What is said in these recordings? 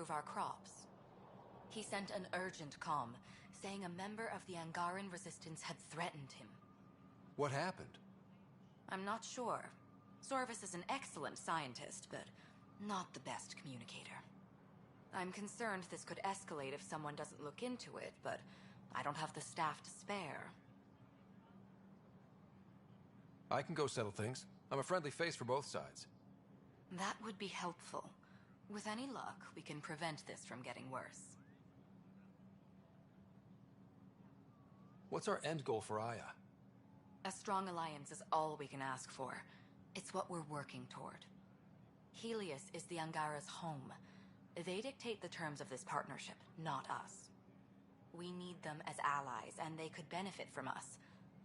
improve our crops. He sent an urgent comm, saying a member of the Angaran resistance had threatened him. What happened? I'm not sure. Sorvis is an excellent scientist, but not the best communicator. I'm concerned this could escalate if someone doesn't look into it, but I don't have the staff to spare. I can go settle things. I'm a friendly face for both sides. That would be helpful. With any luck, we can prevent this from getting worse. What's our end goal for Aya? A strong alliance is all we can ask for. It's what we're working toward. Helios is the Angara's home. They dictate the terms of this partnership, not us. We need them as allies, and they could benefit from us.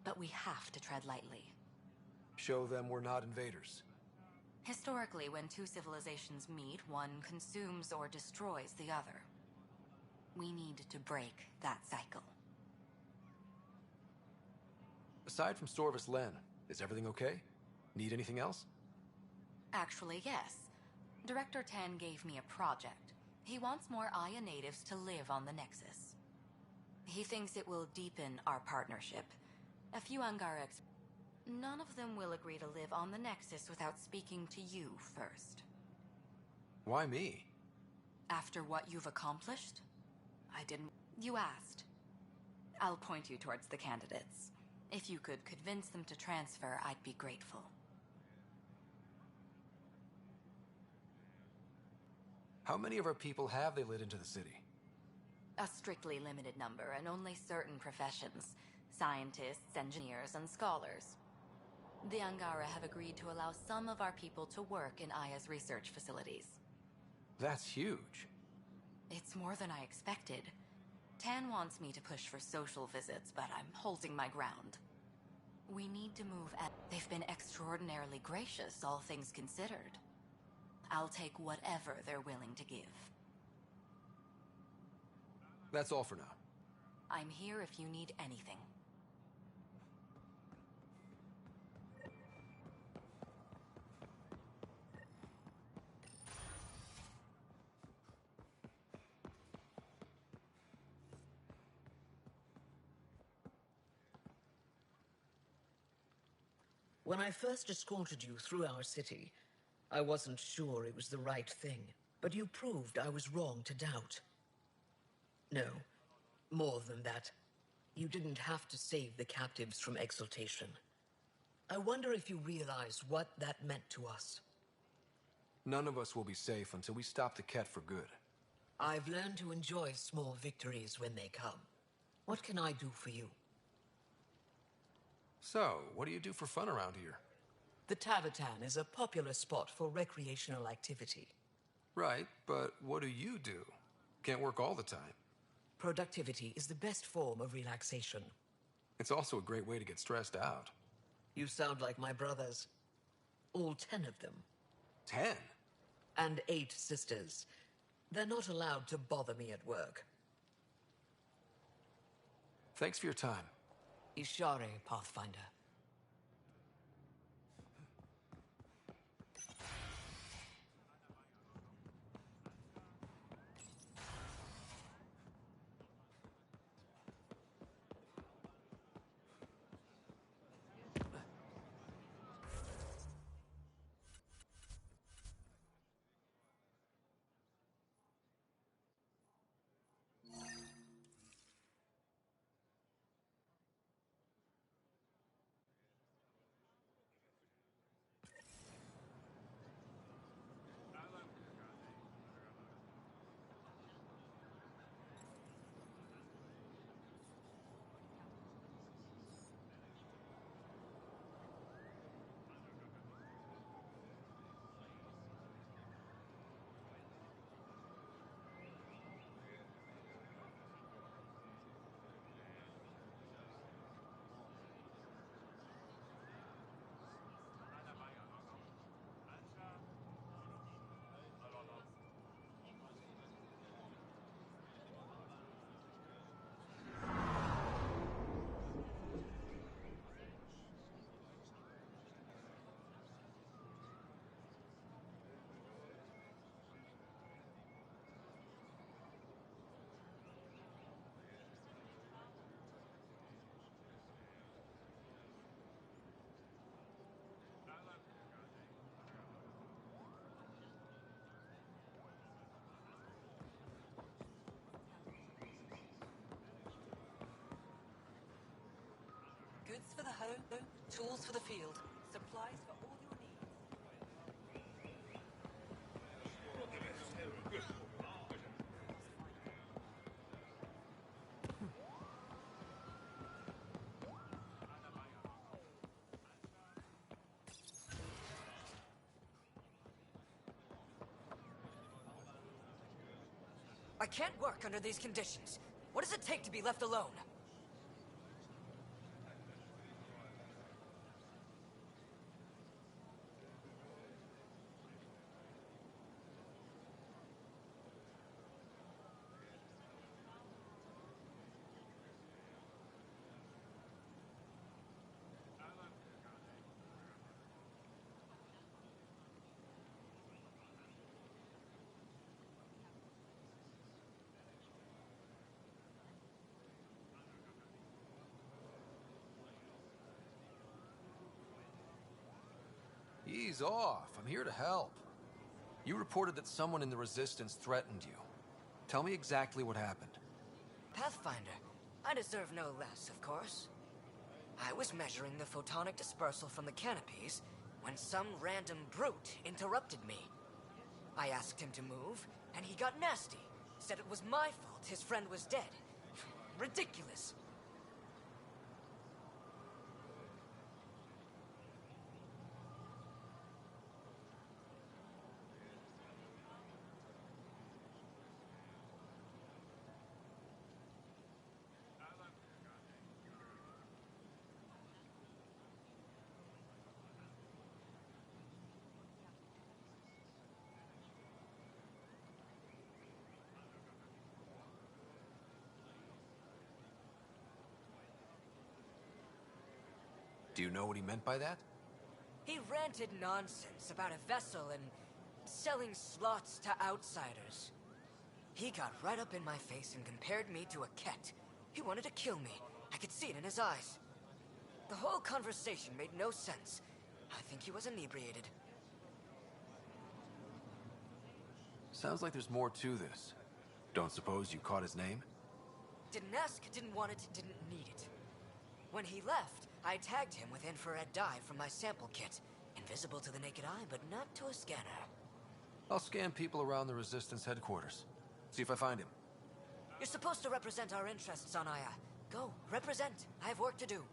But we have to tread lightly. Show them we're not invaders. Historically, when two civilizations meet, one consumes or destroys the other. We need to break that cycle. Aside from Sorvis Len, is everything okay? Need anything else? Actually, yes. Director Tan gave me a project. He wants more Aya natives to live on the Nexus. He thinks it will deepen our partnership. A few Angara None of them will agree to live on the Nexus without speaking to you first. Why me? After what you've accomplished? I didn't... You asked. I'll point you towards the candidates. If you could convince them to transfer, I'd be grateful. How many of our people have they let into the city? A strictly limited number, and only certain professions. Scientists, engineers, and scholars. The Angara have agreed to allow some of our people to work in Aya's research facilities. That's huge. It's more than I expected. Tan wants me to push for social visits, but I'm holding my ground. We need to move at... They've been extraordinarily gracious, all things considered. I'll take whatever they're willing to give. That's all for now. I'm here if you need anything. When I first escorted you through our city, I wasn't sure it was the right thing, but you proved I was wrong to doubt. No, more than that. You didn't have to save the captives from exaltation. I wonder if you realize what that meant to us. None of us will be safe until we stop the Ket for good. I've learned to enjoy small victories when they come. What can I do for you? So, what do you do for fun around here? The Tavatan is a popular spot for recreational activity. Right, but what do you do? Can't work all the time. Productivity is the best form of relaxation. It's also a great way to get stressed out. You sound like my brothers. All 10 of them. 10? And 8 sisters. They're not allowed to bother me at work. Thanks for your time. Ishare, Pathfinder. Goods for the home, tools for the field, supplies for all your needs. I can't work under these conditions. What does it take to be left alone? Ease off. I'm here to help. You reported that someone in the Resistance threatened you. Tell me exactly what happened. Pathfinder. I deserve no less, of course. I was measuring the photonic dispersal from the canopies when some random brute interrupted me. I asked him to move, and he got nasty. Said it was my fault his friend was dead. Ridiculous. Do you know what he meant by that? He ranted nonsense about a vessel and selling slots to outsiders. He got right up in my face and compared me to a cat. He wanted to kill me. I could see it in his eyes. The whole conversation made no sense. I think he was inebriated. Sounds like there's more to this. Don't suppose you caught his name? Didn't ask, didn't want it, didn't need it. When he left, I tagged him with infrared dye from my sample kit. Invisible to the naked eye, but not to a scanner. I'll scan people around the Resistance headquarters. See if I find him. You're supposed to represent our interests on Aya. Go, represent. I have work to do.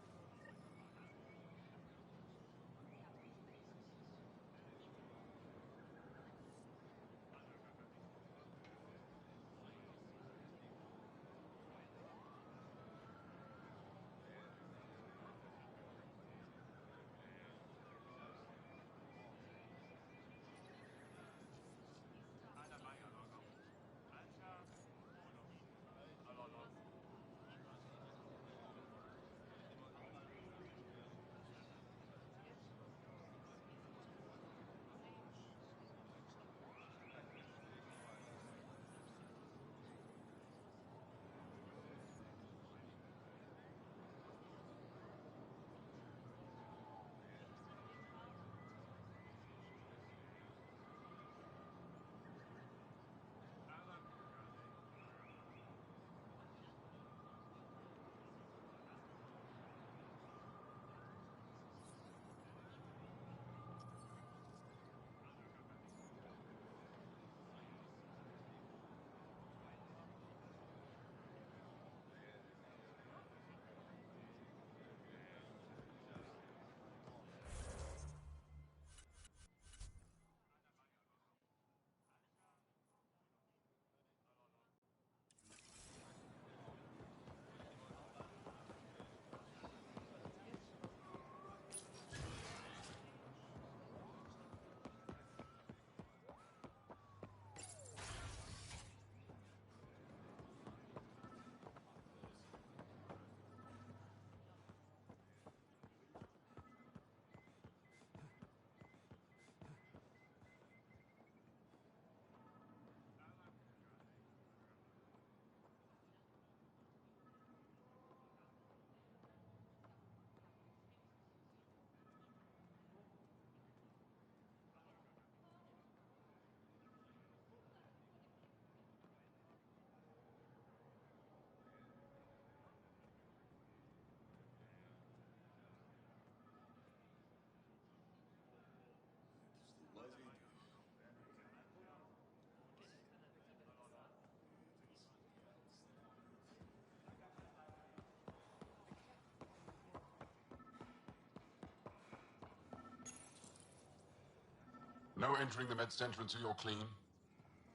No entering the med center until you're clean.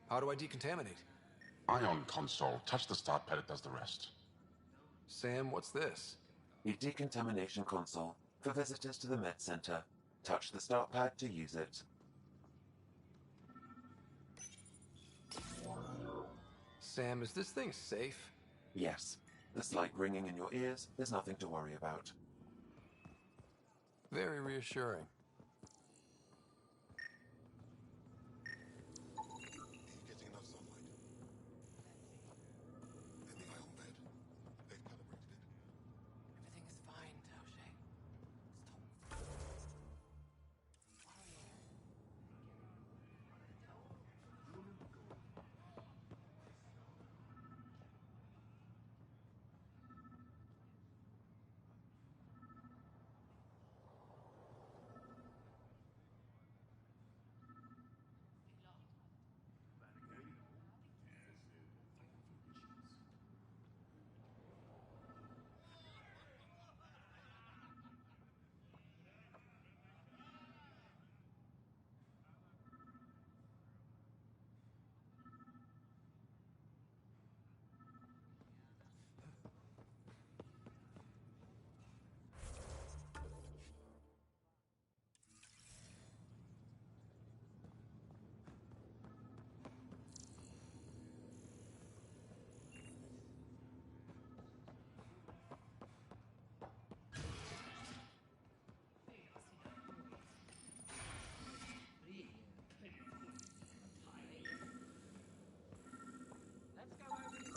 How do I decontaminate? Ion console. Touch the start pad, it does the rest. Sam, what's this? The decontamination console for visitors to the Met Center. Touch the start pad to use it. Sam, is this thing safe? Yes. The slight ringing in your ears is nothing to worry about. Very reassuring. Getting enough sunlight. And the ion bed. They've calibrated it. Everything is fine, Taoshe. Stop.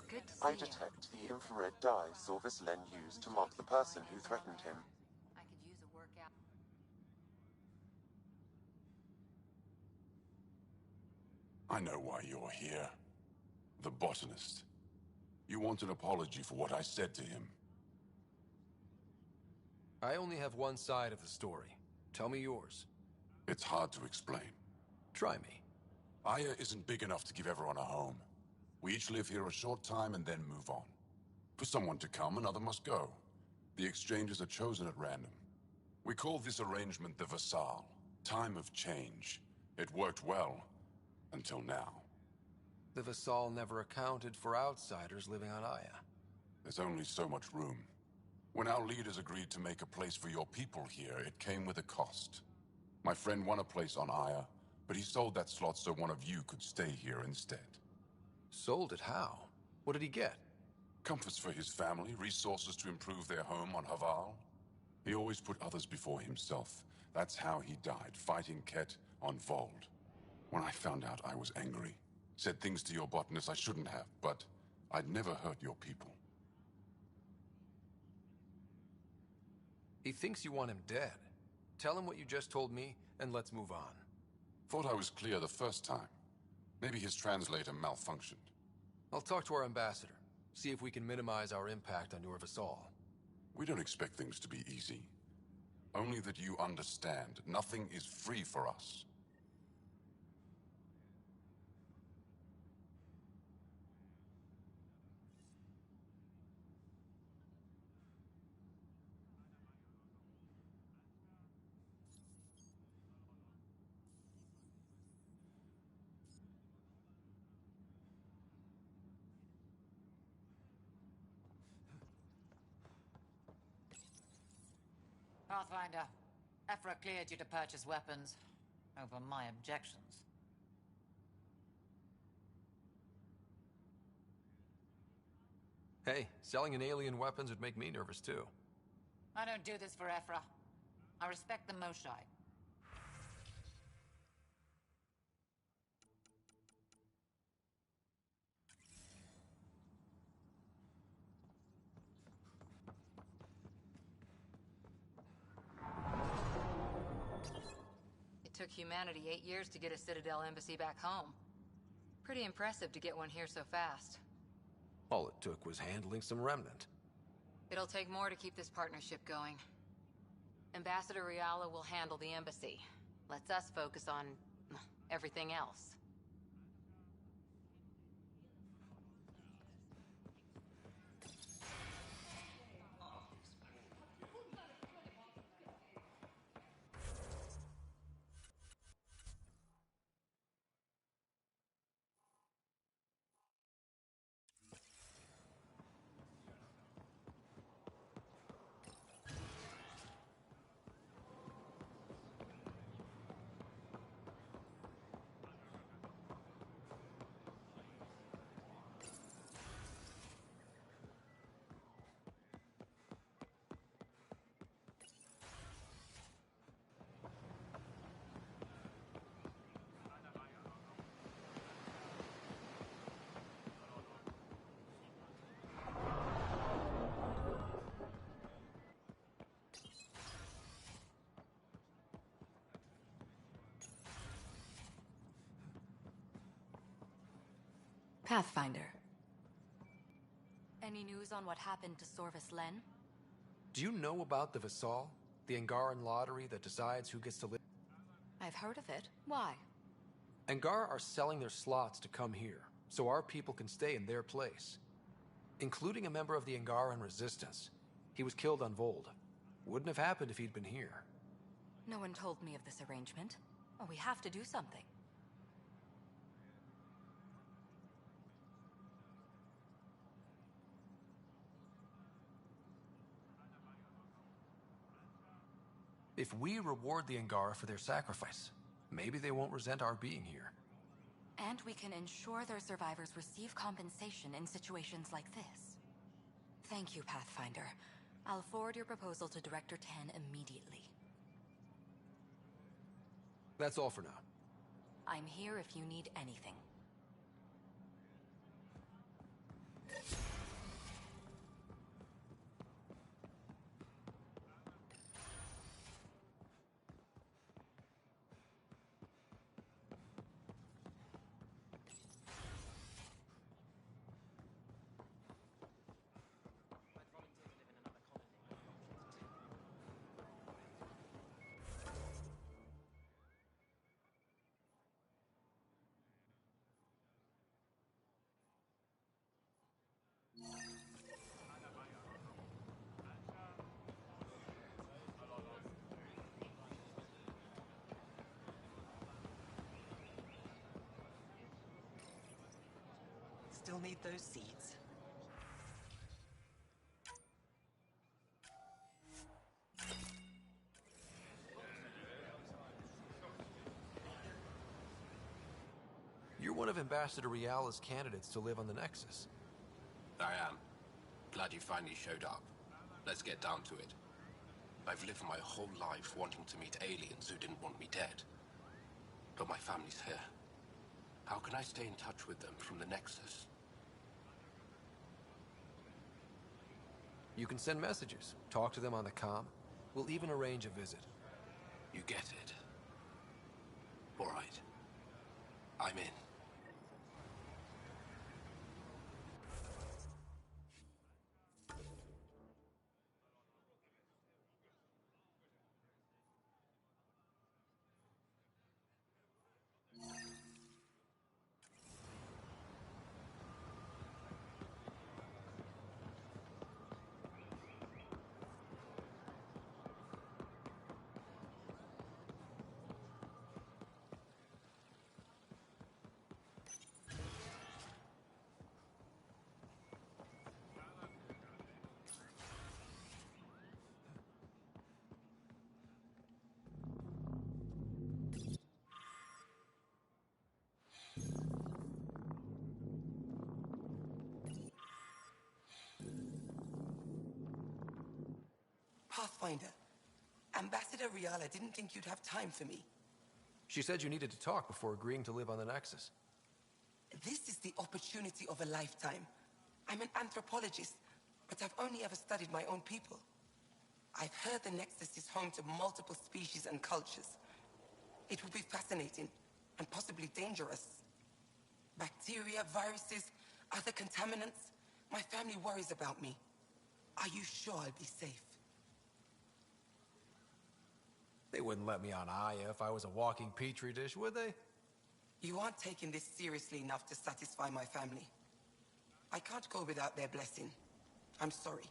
Good to see I you. detect the infrared dye Sorvis Len used to mark the person who threatened him. I could use a workout. I know why you're here. The botanist. You want an apology for what I said to him. I only have one side of the story. Tell me yours. It's hard to explain. Try me. Aya isn't big enough to give everyone a home. We each live here a short time and then move on. For someone to come, another must go. The exchanges are chosen at random. We call this arrangement the Vassal. Time of change. It worked well. Until now. The Vassal never accounted for outsiders living on Aya. There's only so much room. When our leaders agreed to make a place for your people here, it came with a cost. My friend won a place on Aya, but he sold that slot so one of you could stay here instead. Sold it how? What did he get? Comforts for his family, resources to improve their home on Haval. He always put others before himself. That's how he died, fighting Ket on Vold. When I found out, I was angry. Said things to your botanist I shouldn't have, but I'd never hurt your people. He thinks you want him dead. Tell him what you just told me, and let's move on. Thought I was clear the first time. Maybe his translator malfunctioned. I'll talk to our ambassador. See if we can minimize our impact on your Vassal. We don't expect things to be easy. Only that you understand, nothing is free for us. Pathfinder, Ephra cleared you to purchase weapons over my objections. Hey, selling an alien weapons would make me nervous too. I don't do this for Ephra. I respect the Moshae. It took humanity 8 years to get a Citadel embassy back home. Pretty impressive to get one here so fast. All it took was handling some remnant. It'll take more to keep this partnership going. Ambassador Riala will handle the embassy. Lets us focus on everything else. Pathfinder. Any news on what happened to Sorvis Len? Do you know about the Visal? The Angaran lottery that decides who gets to live? I've heard of it. Why? Angara are selling their slots to come here, so our people can stay in their place. Including a member of the Angaran resistance. He was killed on Vold. Wouldn't have happened if he'd been here. No one told me of this arrangement. Well, we have to do something. If we reward the Angara for their sacrifice, maybe they won't resent our being here. And we can ensure their survivors receive compensation in situations like this. Thank you, Pathfinder. I'll forward your proposal to Director Ten immediately. That's all for now. I'm here if you need anything. Still need those seeds. You're one of Ambassador Riala's candidates to live on the Nexus. I am. Glad you finally showed up. Let's get down to it. I've lived my whole life wanting to meet aliens who didn't want me dead. But my family's here. How can I stay in touch with them from the Nexus? You can send messages, talk to them on the comm. We'll even arrange a visit. You get it. All right. I'm in. Pathfinder, Ambassador Riala didn't think you'd have time for me. She said you needed to talk before agreeing to live on the Nexus. This is the opportunity of a lifetime. I'm an anthropologist, but I've only ever studied my own people. I've heard the Nexus is home to multiple species and cultures. It will be fascinating and possibly dangerous. Bacteria, viruses, other contaminants. My family worries about me. Are you sure I'll be safe? They wouldn't let me on Aya if I was a walking petri dish, would they? You aren't taking this seriously enough to satisfy my family. I can't go without their blessing. I'm sorry.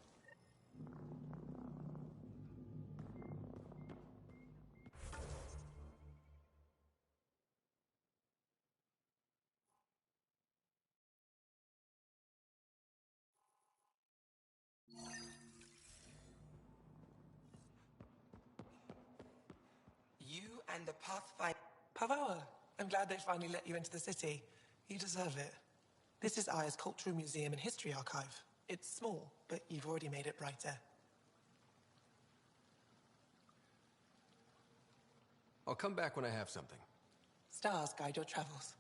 You and the Pathfinder... Pavawa, I'm glad they finally let you into the city. You deserve it. This is Aya's Cultural Museum and History Archive. It's small, but you've already made it brighter. I'll come back when I have something. Stars guide your travels.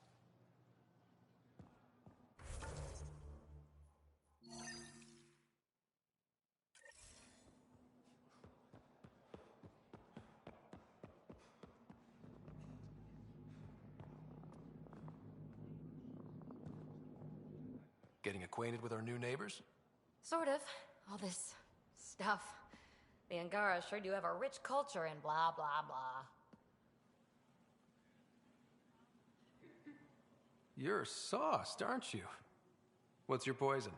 Getting acquainted with our new neighbors? Sort of. All this stuff. The Angara sure do have a rich culture and blah, blah, blah. You're sauced, aren't you? What's your poison?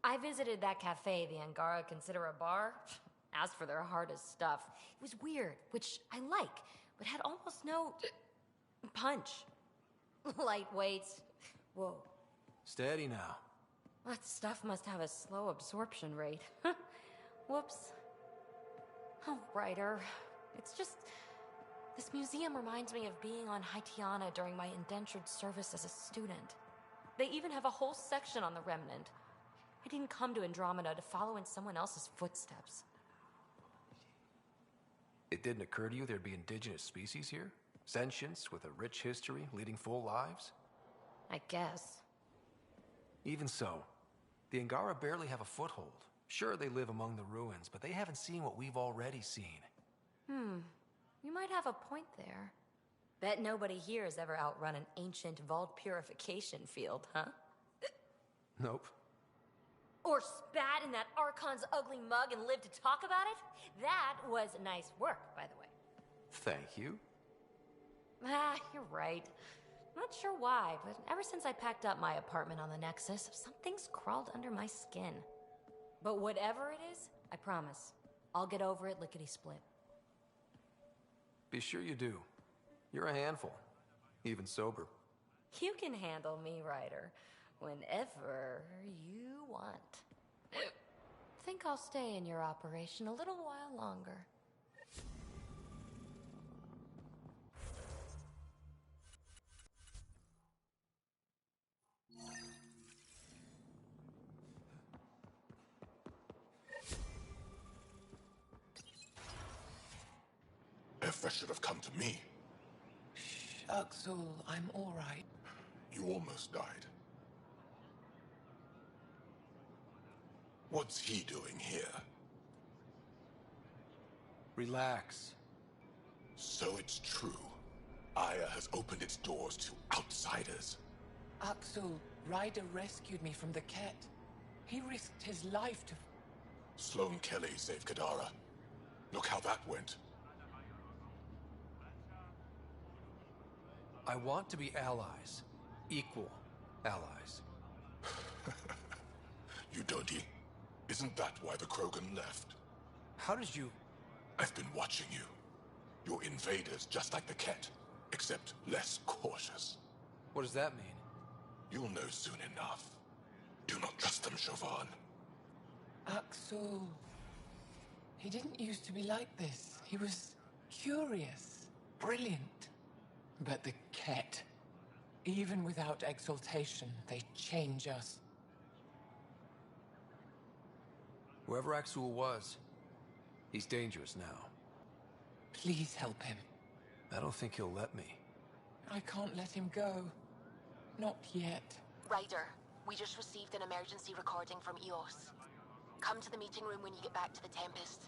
I visited that cafe the Angara consider a bar. Asked for their hardest stuff. It was weird, which I like, but had almost no punch. Lightweight. Whoa. Steady now. That stuff must have a slow absorption rate. Whoops. Oh, Ryder. It's just... This museum reminds me of being on Haitiana during my indentured service as a student. They even have a whole section on the Remnant. I didn't come to Andromeda to follow in someone else's footsteps. It didn't occur to you there'd be indigenous species here? Sentients with a rich history, leading full lives? I guess. Even so, the Angara barely have a foothold. Sure, they live among the ruins, but they haven't seen what we've already seen. You might have a point there. Bet nobody here has ever outrun an ancient vault purification field, huh? Nope. Or spat in that Archon's ugly mug and lived to talk about it? That was nice work, by the way. Thank you. You're right. Not sure why, but ever since I packed up my apartment on the Nexus, something's crawled under my skin. But whatever it is, I promise, I'll get over it lickety-split. Be sure you do. You're a handful, even sober. You can handle me, Ryder, whenever you want. Think I'll stay in your operation a little while longer. Efra should have come to me. Uxul, I'm all right. You almost died. What's he doing here? Relax. So it's true. Aya has opened its doors to outsiders. Uxul, Ryder rescued me from the Ket. He risked his life to... Sloane Kelly saved Kadara. Look how that went. I want to be allies. Equal allies. You don't eat. Isn't that why the Krogan left? How did you... I've been watching you. You're invaders just like the Ket, except less cautious. What does that mean? You'll know soon enough. Do not trust them, Chauvin. Uxul. He didn't used to be like this. He was curious, brilliant. But the Ket, even without exaltation, they change us. Whoever Axul was, he's dangerous now. Please help him. I don't think he'll let me. I can't let him go. Not yet. Ryder, we just received an emergency recording from EOS. Come to the meeting room when you get back to the Tempest.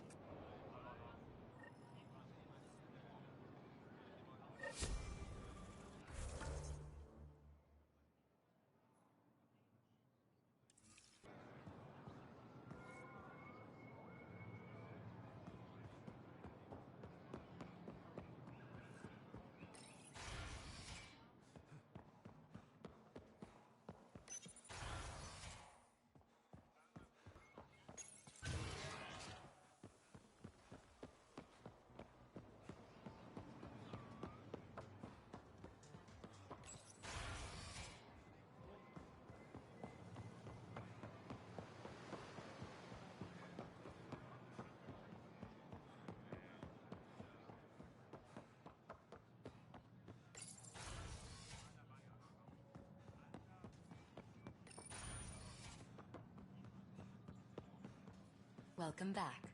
Welcome back.